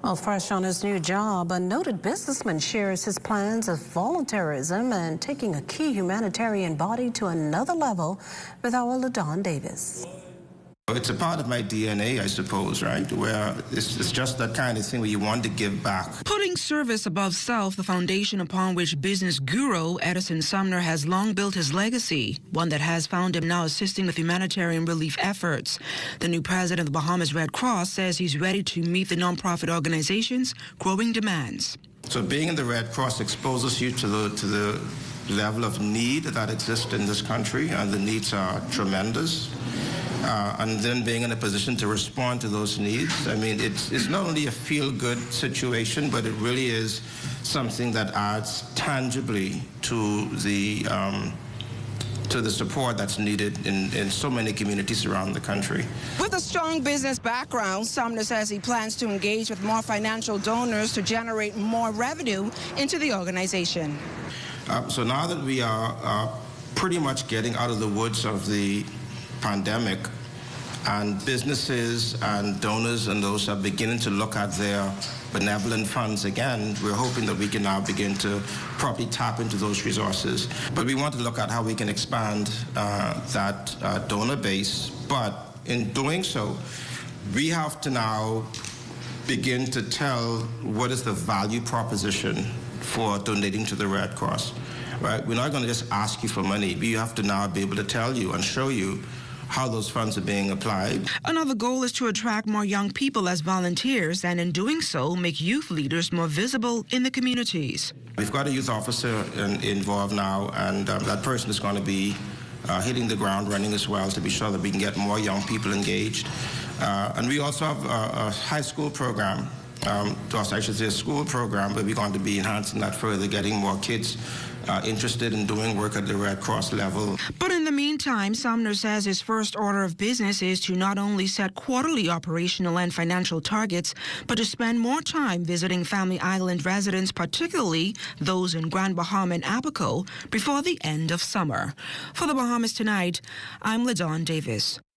Well, fresh on his new job, a noted businessman shares his plans of volunteerism and taking a key humanitarian body to another level with our LaDon Davis. It's a part of my DNA, I suppose, right? Where it's just that kind of thing where you want to give back. Putting service above self, the foundation upon which business guru Edison Sumner has long built his legacy, one that has found him now assisting with humanitarian relief efforts. The new president of the Bahamas Red Cross says he's ready to meet the nonprofit organization's growing demands. So being in the Red Cross exposes you to the level of need that exists in this country, and the needs are tremendous. And then being in a position to respond to those needs. I mean, it's not only a feel-good situation, but it really is something that adds tangibly to the support that's needed in so many communities around the country. With a strong business background, Sumner says he plans to engage with more financial donors to generate more revenue into the organization. So now that we are pretty much getting out of the woods of the pandemic, and businesses and donors and those are beginning to look at their benevolent funds again, we're hoping that we can now begin to properly tap into those resources. But we want to look at how we can expand that donor base. But in doing so, we have to now begin to tell what is the value proposition for donating to the Red Cross. Right? We're not going to just ask you for money. We have to now be able to tell you and show you how those funds are being applied. Another goal is to attract more young people as volunteers, and in doing so, make youth leaders more visible in the communities. We've got a youth officer involved now, and that person is going to be hitting the ground running as well to be sure that we can get more young people engaged. And we also have a high school program, I should say a school program, but we're going to be enhancing that further, getting more kids interested in doing work at the Red Cross level. But in the meantime, Sumner says his first order of business is to not only set quarterly operational and financial targets, but to spend more time visiting Family Island residents, particularly those in Grand Bahama and Abaco, before the end of summer. For the Bahamas Tonight, I'm LaDon Davis.